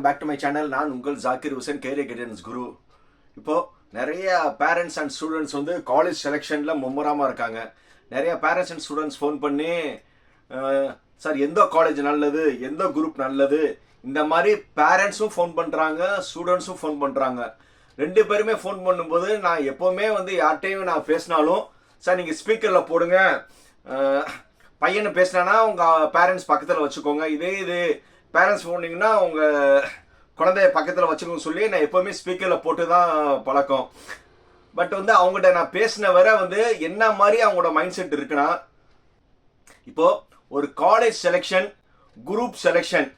Welcome back to my channel. நான் உங்கள் Zakir Hussain, career guidance guru. இப்போது நிறைய பேரண்ட்ஸ் அண்ட் ஸ்டூடெண்ட்ஸ் வந்து காலேஜ் செலெக்ஷனில் மும்முரமாக இருக்காங்க. நிறைய பேரண்ட்ஸ் அண்ட் ஸ்டூடெண்ட்ஸ் ஃபோன் பண்ணி, சார் எந்த காலேஜ் நல்லது, எந்த குரூப் நல்லது, இந்த மாதிரி பேரண்ட்ஸும் ஃபோன் பண்ணுறாங்க, ஸ்டூடெண்ட்ஸும் ஃபோன் பண்ணுறாங்க. ரெண்டு பேருமே ஃபோன் பண்ணும்போது நான் எப்போவுமே வந்து யார்கிட்டையும் நான் பேசினாலும், சார் நீங்கள் ஸ்பீக்கரில் போடுங்க, பையனை பேசினானா உங்கள் பேரண்ட்ஸ் பக்கத்தில் வச்சுக்கோங்க, இது பேரண்ட்ஸ் போனீங்கன்னா உங்கள் குழந்தைய பக்கத்தில் வச்சுக்கோங்க சொல்லி நான் எப்போவுமே ஸ்பீக்கரில் போட்டு தான் பழக்கம். பட் வந்து அவங்ககிட்ட நான் பேசின வரை வந்து என்ன மாதிரி அவங்களோட மைண்ட் செட் இருக்குன்னா, இப்போது ஒரு காலேஜ் செலெக்ஷன், குரூப் செலெக்ஷன்,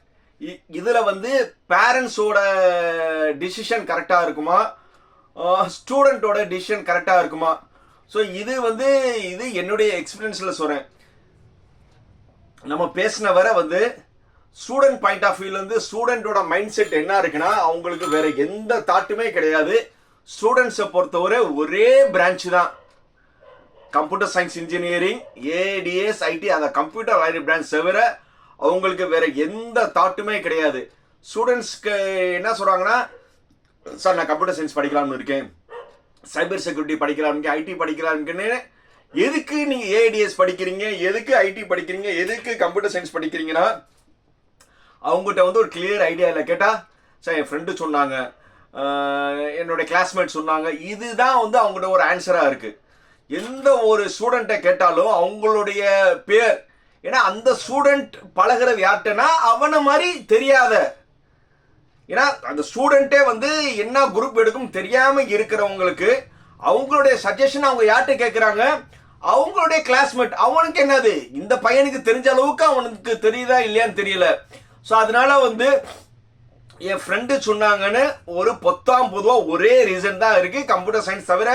இதில் வந்து பேரண்ட்ஸோட டிசிஷன் கரெக்டாக இருக்குமா, ஸ்டூடெண்ட்டோட டிசிஷன் கரெக்டாக இருக்குமா? ஸோ இது என்னுடைய எக்ஸ்பீரியன்ஸில் சொல்கிறேன். நம்ம பேசின வரை வந்து ஸ்டூடெண்ட் பாயிண்ட் ஆஃப் வியூலேருந்து ஸ்டூடெண்ட்டோட மைண்ட் செட் என்ன இருக்குன்னா, அவங்களுக்கு வேற எந்த தாட்டுமே கிடையாது. ஸ்டூடெண்ட்ஸை பொறுத்தவரை ஒரே பிரான்ச் தான், computer science engineering, ADS, IT, அந்த கம்ப்யூட்டர் ரிலேட்டட் பிரான்ச் தவிர அவங்களுக்கு வேற எந்த தாட்டுமே கிடையாது. ஸ்டூடெண்ட்ஸ்க்கு என்ன சொல்கிறாங்கன்னா, சார் நான் கம்ப்யூட்டர் சயின்ஸ் படிக்கலாம்னு இருக்கேன், சைபர் செக்யூரிட்டி படிக்கலாம்னு, ஐடி படிக்கலாம்னு. எதுக்கு நீங்கள் ஏடிஎஸ் படிக்கிறீங்க, எதுக்கு ஐடி படிக்கிறீங்க, எதுக்கு கம்ப்யூட்டர் சயின்ஸ் படிக்கிறீங்கன்னா, அவங்ககிட்ட வந்து ஒரு கிளியர் ஐடியா இல்லை. கேட்டால் சார் என் ஃப்ரெண்டு சொன்னாங்க, என்னுடைய கிளாஸ்மேட் சொன்னாங்க, இதுதான் வந்து அவங்ககிட்ட ஒரு ஆன்சராக இருக்குது. எந்த ஒரு ஸ்டூடெண்ட்டை கேட்டாலும் அவங்களுடைய பேர், ஏன்னா அந்த ஸ்டூடெண்ட் பழகிறது யார்கிட்டனா அவனை மாதிரி தெரியாத, ஏன்னா அந்த ஸ்டூடெண்ட்டே வந்து என்ன குரூப் எடுக்கும் தெரியாமல் இருக்கிறவங்களுக்கு அவங்களுடைய சஜஷன் அவங்க யார்கிட்ட கேட்குறாங்க, அவங்களுடைய கிளாஸ்மேட். அவனுக்கு என்னது, இந்த பையனுக்கு தெரிஞ்ச அளவுக்கு அவனுக்கு தெரியுதா இல்லையான்னு தெரியல. ஸோ அதனால வந்து என் ஃப்ரெண்டு சொன்னாங்கன்னு ஒரு பொதுவாக ஒரே ரீசன் தான் இருக்குது. கம்ப்யூட்டர் சயின்ஸ் தவிர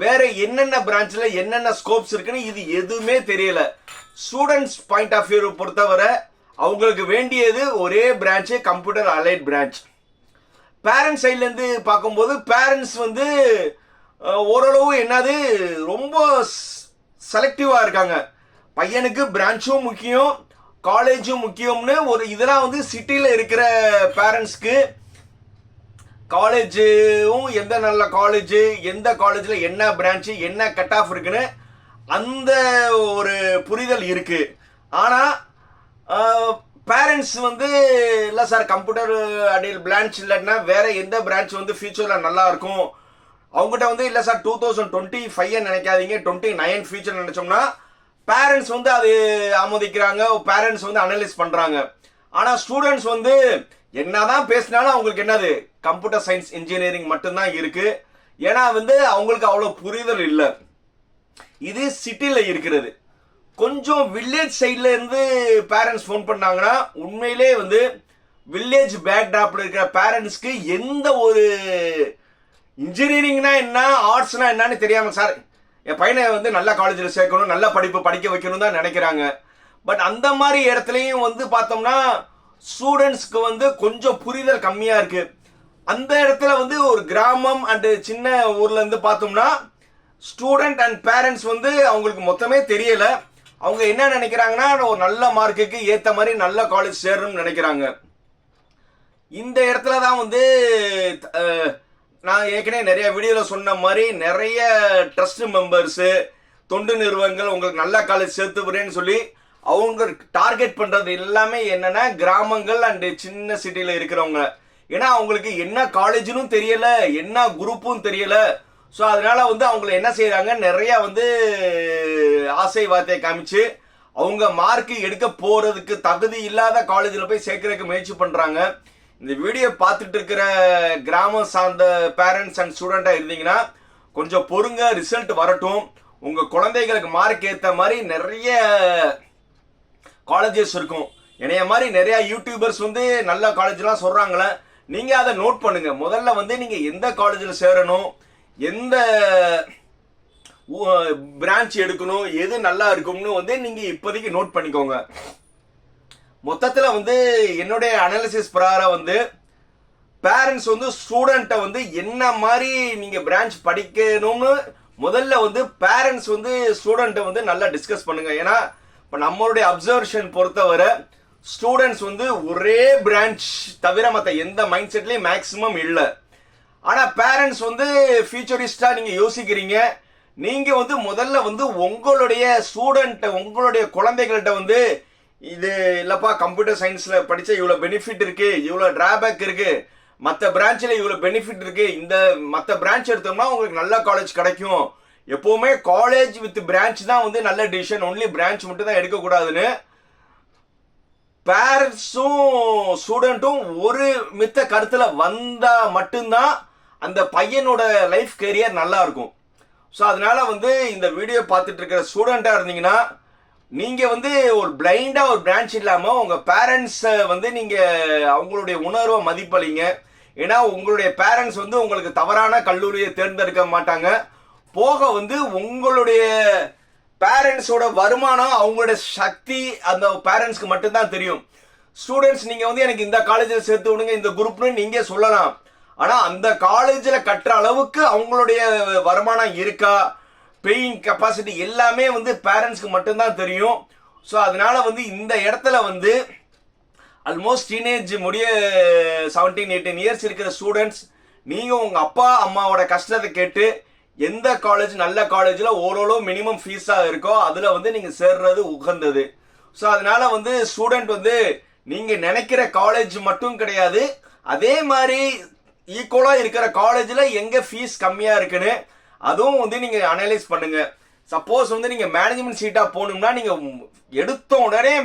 வேற என்னென்ன பிரான்ச்சில் என்னென்ன ஸ்கோப்ஸ் இருக்குன்னு இது எதுவுமே தெரியல. ஸ்டூடெண்ட்ஸ் பாயிண்ட் ஆஃப் வியூ பொறுத்தவரை அவங்களுக்கு வேண்டியது ஒரே branch, computer allied branch. Parents சைட்லேருந்து பார்க்கும்போது பேரண்ட்ஸ் வந்து ஓரளவு என்னது ரொம்ப செலக்டிவாக இருக்காங்க. பையனுக்கு பிரான்ச்சும் முக்கியம், காலேஜும் முக்கியம்னு ஒரு இதெல்லாம் வந்து சிட்டியில் இருக்கிற பேரண்ட்ஸ்க்கு காலேஜும் எந்த நல்ல காலேஜு, எந்த காலேஜில் என்ன பிரான்ச்சு, என்ன கட் ஆஃப் இருக்குன்னு அந்த ஒரு புரிதல் இருக்குது. ஆனால் பேரண்ட்ஸ் வந்து இல்லை சார் கம்ப்யூட்டர் அடியில் பிரான்ச் இல்லைன்னா வேற எந்த பிரான்ச் வந்து ஃபியூச்சரில் நல்லா இருக்கும், அவங்ககிட்ட வந்து இல்லை சார் 2025 நினைக்காதீங்க, 29 ஃபியூச்சர் நினைச்சோம்னா பேரண்ட்ஸ் வந்து அது ஆமோதிக்கிறாங்க, பேரண்ட்ஸ் வந்து அனலைஸ் பண்ணுறாங்க. ஆனால் ஸ்டூடெண்ட்ஸ் வந்து என்னதான் பேசினாலும் அவங்களுக்கு என்னது கம்ப்யூட்டர் சயின்ஸ் இன்ஜினியரிங் மட்டும்தான் இருக்குது. ஏன்னா வந்து அவங்களுக்கு அவ்வளோ புரிதல் இல்லை. இது சிட்டியில் இருக்கிறது. கொஞ்சம் வில்லேஜ் சைடில் இருந்து பேரண்ட்ஸ் ஃபோன் பண்ணாங்கன்னா உண்மையிலே வந்து வில்லேஜ் பேக்ட்ராப்பில் இருக்கிற பேரண்ட்ஸ்க்கு எந்த ஒரு இன்ஜினியரிங்னா என்ன, ஆர்ட்ஸ்னா என்னன்னு தெரியாமல், சார் என் பையனை வந்து நல்ல காலேஜில் சேர்க்கணும், நல்ல படிப்பு படிக்க வைக்கணும் தான் நினைக்கிறாங்க. பட் அந்த மாதிரி இடத்துலையும் வந்து பார்த்தோம்னா ஸ்டூடெண்ட்ஸ்க்கு வந்து கொஞ்சம் புரிதல் கம்மியாக இருக்குது. அந்த இடத்துல வந்து ஒரு கிராமம் அண்டு சின்ன ஊர்லேருந்து பார்த்தோம்னா ஸ்டூடெண்ட் அண்ட் பேரண்ட்ஸ் வந்து அவங்களுக்கு மொத்தமே தெரியலை. அவங்க என்ன நினைக்கிறாங்கன்னா, ஒரு நல்ல மார்க்குக்கு ஏற்ற மாதிரி நல்ல காலேஜ் சேரணும்னு நினைக்கிறாங்க. இந்த இடத்துல தான் வந்து நான் ஏற்கனவே நிறைய வீடியோவில் சொன்ன மாதிரி நிறைய ட்ரஸ்ட் மெம்பர்ஸு, தொண்டு நிறுவனங்கள் உங்களுக்கு நல்ல காலேஜ் சேர்த்து வரேன்னு சொல்லி அவங்க டார்கெட் பண்ணுறது எல்லாமே என்னென்னா கிராமங்கள் அண்டு சின்ன சிட்டியில் இருக்கிறவங்க. ஏன்னா அவங்களுக்கு என்ன காலேஜுன்னு தெரியலை, என்ன குரூப்பும் தெரியலை. ஸோ அதனால வந்து அவங்கள என்ன செய்கிறாங்க, நிறையா வந்து ஆசை வார்த்தையை காமிச்சு அவங்க மார்க்கு எடுக்க போகிறதுக்கு தகுதி இல்லாத காலேஜில் போய் சேர்க்கறதுக்கு முயற்சி பண்ணுறாங்க. இந்த வீடியோ பார்த்துட்டு இருக்கிற கிராமம் சார்ந்த பேரண்ட்ஸ் அண்ட் ஸ்டூடெண்ட்டாக இருந்தீங்கன்னா கொஞ்சம் பொறுங்க, ரிசல்ட் வரட்டும். உங்கள் குழந்தைகளுக்கு மார்க் ஏற்ற மாதிரி நிறைய காலேஜஸ் இருக்கும். என்னைய மாதிரி நிறைய யூடியூபர்ஸ் வந்து நல்ல காலேஜ்லாம் சொல்கிறாங்களே, நீங்கள் அதை நோட் பண்ணுங்கள். முதல்ல வந்து நீங்கள் எந்த காலேஜில் சேரணும், எந்த பிரான்ச் எடுக்கணும், எது நல்லா இருக்கும்னு வந்து நீங்கள் இப்போதைக்கு நோட் பண்ணிக்கோங்க. மொத்தத்தில் வந்து என்னுடைய அனாலிசிஸ் பிரகாரம் வந்து பேரண்ட்ஸ் வந்து ஸ்டூடெண்ட்டை வந்து என்ன மாதிரி நீங்கள் பிரான்ச் படிக்கணும்னு முதல்ல வந்து பேரண்ட்ஸ் வந்து ஸ்டூடெண்ட்டை வந்து நல்லா டிஸ்கஸ் பண்ணுங்கள். ஏன்னா இப்போ நம்மளுடைய அப்சர்வேஷன் பொறுத்தவரை ஸ்டூடெண்ட்ஸ் வந்து ஒரே பிரான்ச் தவிர மற்ற எந்த மைண்ட் செட்லயும் மேக்சிமம் இல்லை. ஆனா பேரண்ட்ஸ் வந்து ஃபியூச்சரிஸ்டா நீங்க யோசிக்கிறீங்க. நீங்க வந்து முதல்ல வந்து உங்களுடைய ஸ்டூடெண்ட் உங்களுடைய குழந்தைகள்கிட்ட வந்து இது இல்லப்பா கம்ப்யூட்டர் சயின்ஸ்ல படிச்சா இவ்வளவு பெனிஃபிட் இருக்கு, இவ்வளவு டிராபேக் இருக்கு, மற்ற பிரான்ச்ல இவ்வளவு பெனிஃபிட் இருக்கு, இந்த மற்ற பிரான்ச் எடுத்தோம்னா உங்களுக்கு நல்ல காலேஜ் கிடைக்கும். எப்பவுமே காலேஜ் வித் பிரான்ச் தான் வந்து நல்ல டிசிஷன், ஒன்லி பிரான்ச் மட்டும் தான் எடுக்கக்கூடாதுன்னு பேரண்ட்ஸும் ஸ்டூடெண்ட்டும் ஒரு மித்த கருத்துல வந்தா மட்டும்தான் அந்த பையனோட லைஃப் கேரியர் நல்லா இருக்கும். ஸோ அதனால வந்து இந்த வீடியோ பார்த்துட்டு இருக்கிற ஸ்டூடெண்டா இருந்தீங்கன்னா நீங்க வந்து ஒரு பிளைண்டா ஒரு பிரான்ச் இல்லாம உங்க பேரண்ட்ஸை வந்து நீங்க அவங்களுடைய உணர்வை மதிப்பளிங்க. ஏன்னா உங்களுடைய பேரண்ட்ஸ் வந்து உங்களுக்கு தவறான கல்லூரியை தேர்ந்தெடுக்க மாட்டாங்க. போக வந்து உங்களுடைய பேரண்ட்ஸோட வருமானம் அவங்களோட சக்தி அந்த பேரண்ட்ஸ்க்கு மட்டும்தான் தெரியும். ஸ்டூடெண்ட்ஸ் நீங்க வந்து எனக்கு இந்த காலேஜில் சேர்த்து விடுங்க இந்த குரூப்னு நீங்க சொல்லலாம். ஆனா அந்த காலேஜில் கட்டுற அளவுக்கு அவங்களுடைய வருமானம் இருக்கா, பேயிங் கெப்பாசிட்டி எல்லாமே வந்து பேரண்ட்ஸ்க்கு மட்டும்தான் தெரியும். ஸோ அதனால வந்து இந்த இடத்துல வந்து ஆல்மோஸ்ட் டீனேஜ் முடிய 17-18 இயர்ஸ் இருக்கிற ஸ்டூடெண்ட்ஸ் நீங்க உங்க அப்பா அம்மாவோட கஷ்டத்தை கேட்டு எந்த காலேஜ் நல்ல காலேஜில் ஓரளவு மினிமம் ஃபீஸாக இருக்கோ அதில் வந்து நீங்கள் சேர்றது உகந்தது. ஸோ அதனால வந்து ஸ்டூடெண்ட் வந்து நீங்கள் நினைக்கிற காலேஜ் மட்டும் கிடையாது, அதே மாதிரி ஈக்குவலாக இருக்கிற காலேஜில் எங்கே ஃபீஸ் கம்மியாக இருக்குன்னு அதுவும் வந்து நீங்கள் அனலைஸ் பண்ணுங்க. சப்போஸ் வந்து நீங்கள் மேனேஜ்மெண்ட் சீட்டாக போகணும்னா நீங்கள் எடுத்த உடனே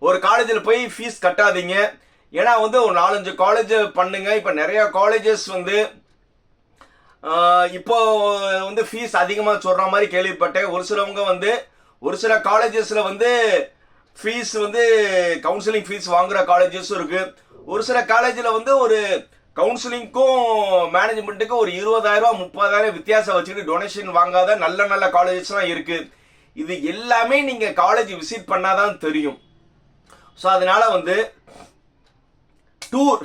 ஒரு காலேஜில் போய் ஃபீஸ் கட்டாதீங்க. ஏன்னா வந்து ஒரு 4-5 காலேஜ் பண்ணுங்க. இப்போ நிறைய காலேஜஸ் வந்து இப்போ வந்து ஃபீஸ் அதிகமாக சொல்ற மாதிரி கேள்விப்பட்டேன். ஒரு சிலவங்க வந்து ஒரு சில காலேஜஸ்ல வந்து ஃபீஸ் வந்து கவுன்சிலிங் ஃபீஸ் வாங்குற காலேஜஸும் இருக்கு. ஒரு சில காலேஜில் வந்து ஒரு கவுன்சிலிங்க்கும் மேனேஜ்மெண்ட்டுக்கும் ஒரு 20,000 30,000 வித்தியாசம் வச்சுட்டு டொனேஷன் வாங்காத நல்ல நல்ல காலேஜஸ்லாம் இருக்கு. இது எல்லாமே நீங்க காலேஜ் விசிட் பண்ணாதான் தெரியும். ஸோ அதனால வந்து டூர்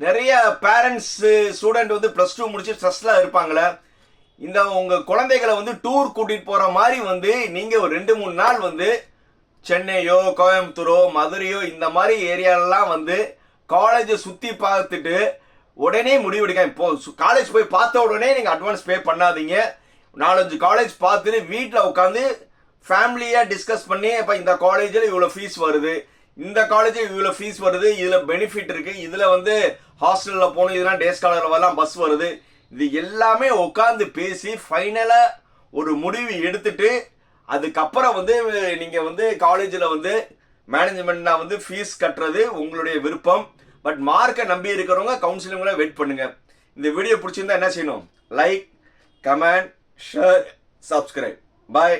நிறைய பேரண்ட்ஸ் ஸ்டூடெண்ட் வந்து +2 முடிச்சு ஸ்ட்ரெஸ்ல இருப்பாங்களே, இந்த உங்க குழந்தைகளை வந்து டூர் கூட்டிட்டு போற மாதிரி வந்து நீங்க ஒரு 2-3 நாள் வந்து சென்னையோ கோயம்புத்தூரோ மதுரையோ இந்த மாதிரி ஏரியாலெல்லாம் வந்து காலேஜை சுத்தி பார்த்துட்டு உடனே முடிவெடுக்க. இப்போ காலேஜ் போய் பார்த்த உடனே நீங்க அட்வான்ஸ் பே பண்ணாதீங்க. 4-5 காலேஜ் பார்த்துட்டு வீட்டில் உட்காந்து ஃபேமிலியா டிஸ்கஸ் பண்ணி இப்போ இந்த காலேஜில் இவ்வளோ ஃபீஸ் வருது, இந்த காலேஜில் இவ்வளோ ஃபீஸ் வருது, இதில் பெனிஃபிட் இருக்கு, இதில் வந்து ஹாஸ்டலில் போகணும், இதெல்லாம் டே ஸ்காலர் வரலாம், பஸ் வருது, இது எல்லாமே உட்காந்து பேசி ஃபைனலாக ஒரு முடிவு எடுத்துட்டு அதுக்கப்புறம் வந்து நீங்கள் வந்து காலேஜில் வந்து மேனேஜ்மெண்ட்னா வந்து ஃபீஸ் கட்டுறது உங்களுடைய விருப்பம். பட் மார்க்கை நம்பி இருக்கிறவங்க கவுன்சிலிங்ல வெயிட் பண்ணுங்க. இந்த வீடியோ பிடிச்சிருந்தா என்ன செய்யணும்? Like, comment, share, subscribe. பாய்.